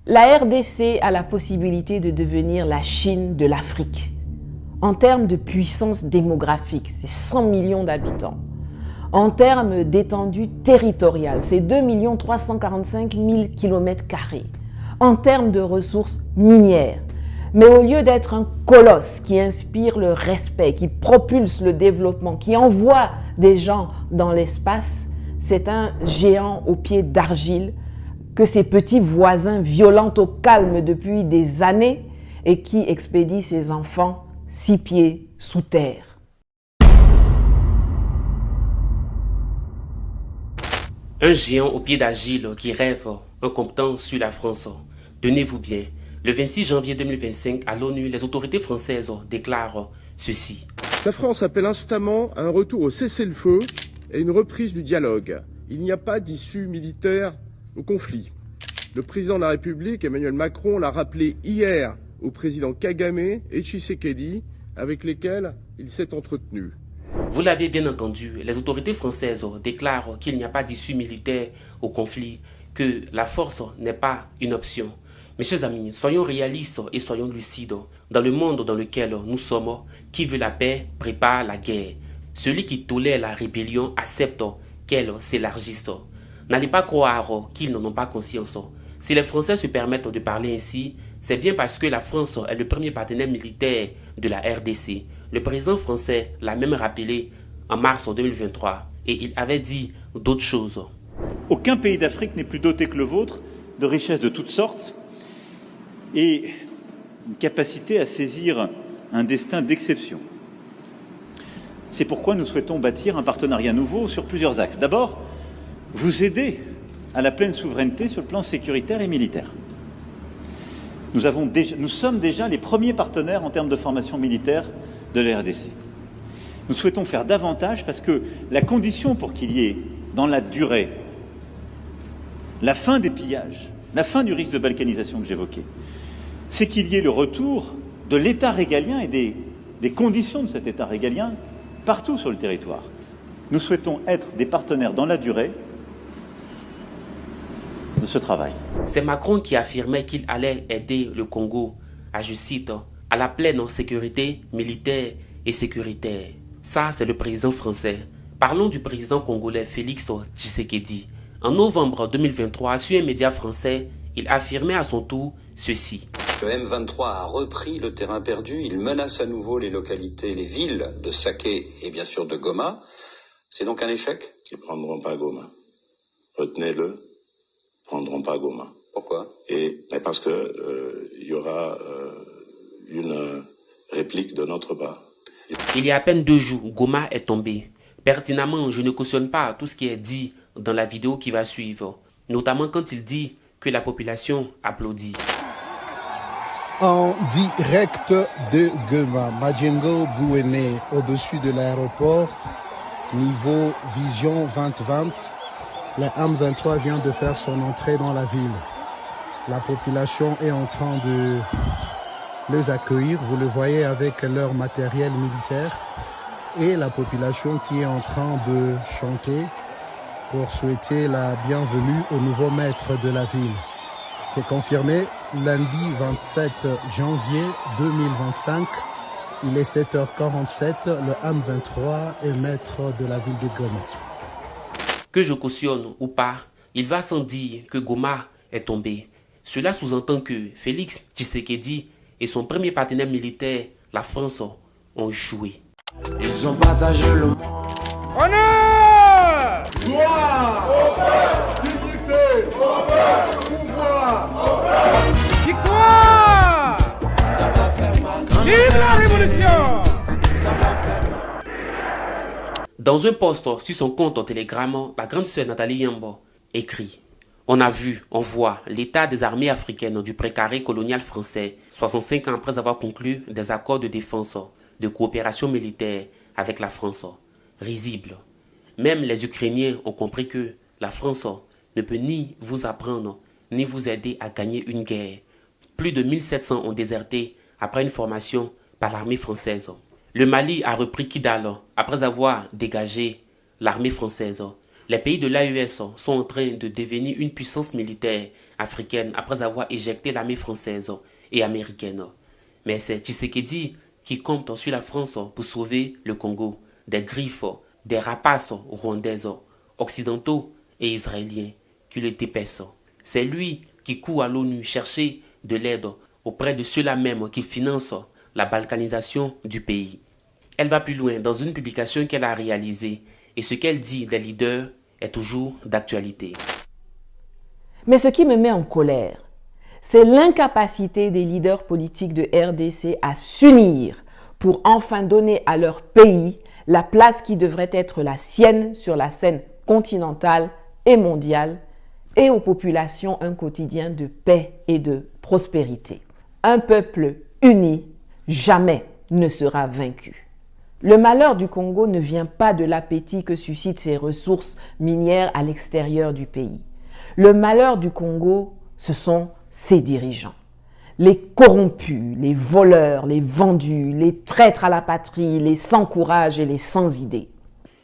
La RDC a la possibilité de devenir la Chine de l'Afrique. En termes de puissance démographique, c'est 100 millions d'habitants. En termes d'étendue territoriale, c'est 2 345 000 km². En termes de ressources minières. Mais au lieu d'être un colosse qui inspire le respect, qui propulse le développement, qui envoie des gens dans l'espace, c'est un géant aux pieds d'argile que ses petits voisins violentent au calme depuis des années et qui expédie ses enfants 6 pieds sous terre. Un géant aux pieds d'argile qui rêve en comptant sur la France. Tenez-vous bien, le 26 janvier 2025, à l'ONU, les autorités françaises déclarent ceci. La France appelle instamment à un retour au cessez-le-feu et une reprise du dialogue. Il n'y a pas d'issue militaire au conflit. Le président de la République, Emmanuel Macron, l'a rappelé hier au président Kagame et Tshisekedi, avec lesquels il s'est entretenu. Vous l'avez bien entendu, les autorités françaises déclarent qu'il n'y a pas d'issue militaire au conflit, que la force n'est pas une option. Mes chers amis, soyons réalistes et soyons lucides. Dans le monde dans lequel nous sommes, qui veut la paix prépare la guerre. Celui qui tolère la rébellion accepte qu'elle s'élargisse. N'allez pas croire qu'ils n'en ont pas conscience. Si les Français se permettent de parler ainsi, c'est bien parce que la France est le premier partenaire militaire de la RDC. Le président français l'a même rappelé en mars 2023 et il avait dit d'autres choses. Aucun pays d'Afrique n'est plus doté que le vôtre de richesses de toutes sortes et une capacité à saisir un destin d'exception. C'est pourquoi nous souhaitons bâtir un partenariat nouveau sur plusieurs axes. D'abord, vous aider à la pleine souveraineté sur le plan sécuritaire et militaire. Nous sommes déjà les premiers partenaires en termes de formation militaire de la RDC. Nous souhaitons faire davantage parce que la condition pour qu'il y ait, dans la durée, la fin des pillages, la fin du risque de balkanisation que j'évoquais, c'est qu'il y ait le retour de l'État régalien et des conditions de cet État régalien partout sur le territoire. Nous souhaitons être des partenaires dans la durée de ce travail. C'est Macron qui affirmait qu'il allait aider le Congo à, je cite, à la pleine sécurité militaire et sécuritaire. Ça, c'est le président français. Parlons du président congolais Félix Tshisekedi. En novembre 2023, sur un média français, il affirmait à son tour ceci. Le M23 a repris le terrain perdu, il menace à nouveau les localités, les villes de Saké et bien sûr de Goma. C'est donc un échec? Ils ne prendront pas Goma. Retenez-le, ils ne prendront pas Goma. Pourquoi? Parce que y aura une réplique de notre part. Il y a à peine 2 jours, Goma est tombé. Pertinemment, je ne cautionne pas tout ce qui est dit dans la vidéo qui va suivre, notamment quand il dit que la population applaudit. En direct de Goma, Madjengo Gouene, au-dessus de l'aéroport, niveau vision 2020, la M23 vient de faire son entrée dans la ville. La population est en train de les accueillir, vous le voyez avec leur matériel militaire, et la population qui est en train de chanter pour souhaiter la bienvenue au nouveau maître de la ville. C'est confirmé lundi 27 janvier 2025, il est 7h47, le M23 est maître de la ville de Goma. Que je cautionne ou pas, il va sans dire que Goma est tombé. Cela sous-entend que Félix Tshisekedi et son premier partenaire militaire, la France, ont échoué. Ils ont partagé le monde. Honneur! Gloire! Honneur! Dignité! Honneur! Pouvoir! Victoire! Ça va faire mal. Vive la révolution! Dans un post sur son compte Telegram, la grande sœur Nathalie Yambo écrit « On a vu, on voit l'état des armées africaines du précaré colonial français, 65 ans après avoir conclu des accords de défense, de coopération militaire avec la France. Risible. Même les Ukrainiens ont compris que la France ne peut ni vous apprendre, ni vous aider à gagner une guerre. Plus de 1700 ont déserté après une formation par l'armée française. Le Mali a repris Kidal après avoir dégagé l'armée française. Les pays de l'AES sont en train de devenir une puissance militaire africaine après avoir éjecté l'armée française et américaine. Mais c'est Tshisekedi qui compte sur la France pour sauver le Congo des griffes, des rapaces rwandaises, occidentaux et israéliens qui le dépècent. C'est lui qui court à l'ONU chercher de l'aide auprès de ceux-là même qui financent la balkanisation du pays. Elle va plus loin dans une publication qu'elle a réalisée et ce qu'elle dit des leaders est toujours d'actualité. Mais ce qui me met en colère, c'est l'incapacité des leaders politiques de RDC à s'unir pour enfin donner à leur pays la place qui devrait être la sienne sur la scène continentale et mondiale et aux populations un quotidien de paix et de prospérité. Un peuple uni jamais ne sera vaincu. Le malheur du Congo ne vient pas de l'appétit que suscitent ses ressources minières à l'extérieur du pays. Le malheur du Congo, ce sont ses dirigeants. Les corrompus, les voleurs, les vendus, les traîtres à la patrie, les sans courage et les sans idées.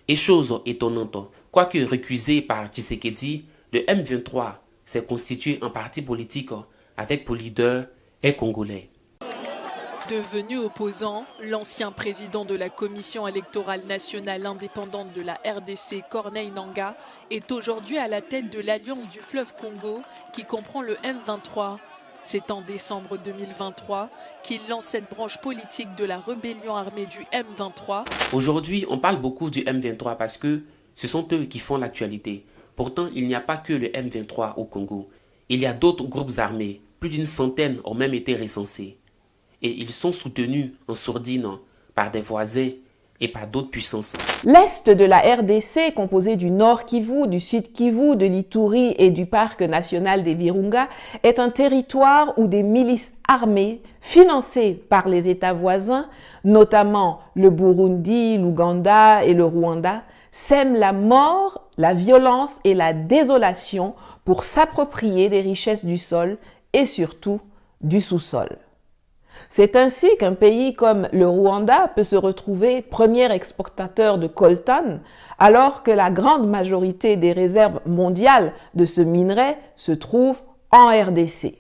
Et chose étonnante, quoique récusé par Tshisekedi, le M23 s'est constitué en parti politique avec pour leader un Congolais. Devenu opposant, l'ancien président de la Commission électorale nationale indépendante de la RDC, Corneille Nangaa, est aujourd'hui à la tête de l'Alliance du fleuve Congo qui comprend le M23. C'est en décembre 2023 qu'il lance cette branche politique de la rébellion armée du M23. Aujourd'hui, on parle beaucoup du M23 parce que ce sont eux qui font l'actualité. Pourtant, il n'y a pas que le M23 au Congo. Il y a d'autres groupes armés, plus d'une centaine ont même été recensés. Et ils sont soutenus en sourdine par des voisins et par d'autres puissances. L'Est de la RDC, composé du Nord Kivu, du Sud Kivu, de l'Ituri et du Parc national des Virunga, est un territoire où des milices armées, financées par les États voisins, notamment le Burundi, l'Ouganda et le Rwanda, sèment la mort, la violence et la désolation pour s'approprier des richesses du sol et surtout du sous-sol. C'est ainsi qu'un pays comme le Rwanda peut se retrouver premier exportateur de coltan, alors que la grande majorité des réserves mondiales de ce minerai se trouve en RDC.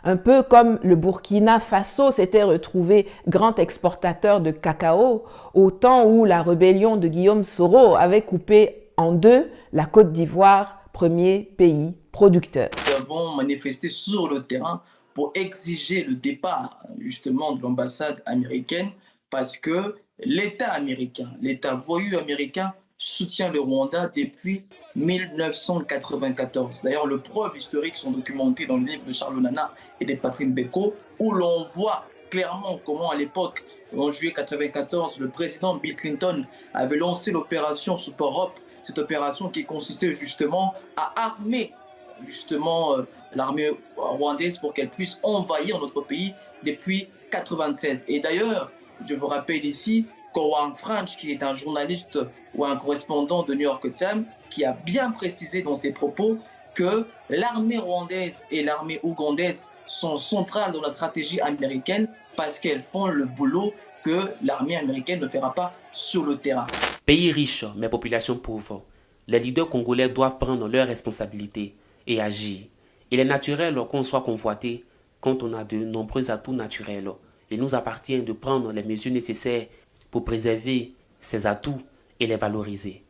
Un peu comme le Burkina Faso s'était retrouvé grand exportateur de cacao au temps où la rébellion de Guillaume Soro avait coupé en deux la Côte d'Ivoire, premier pays producteur. Nous avons manifesté sur le terrain pour exiger le départ justement de l'ambassade américaine parce que l'État américain, l'État voyou américain soutient le Rwanda depuis 1994. D'ailleurs, les preuves historiques sont documentées dans le livre de Charles Nana et de Patrick Beko où l'on voit clairement comment à l'époque, en juillet 1994, le président Bill Clinton avait lancé l'opération Super Hope, cette opération qui consistait justement à armer justement l'armée rwandaise pour qu'elle puisse envahir notre pays depuis 1996. Et d'ailleurs, je vous rappelle ici qu'Owen French, qui est un journaliste ou un correspondant de New York Times, qui a bien précisé dans ses propos que l'armée rwandaise et l'armée ougandaise sont centrales dans la stratégie américaine parce qu'elles font le boulot que l'armée américaine ne fera pas sur le terrain. Pays riche, mais population pauvre, les leaders congolais doivent prendre leurs responsabilités et agir. Il est naturel qu'on soit convoité quand on a de nombreux atouts naturels. Il nous appartient de prendre les mesures nécessaires pour préserver ces atouts et les valoriser,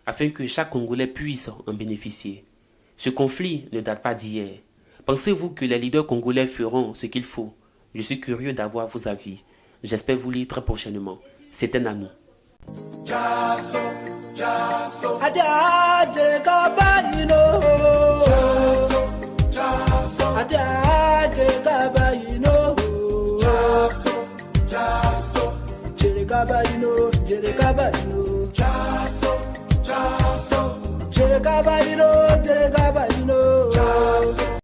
afin que chaque Congolais puisse en bénéficier. Ce conflit ne date pas d'hier. Pensez-vous que les leaders congolais feront ce qu'il faut? Je suis curieux d'avoir vos avis. J'espère vous lire très prochainement. C'était Nanou. Jereka Baino,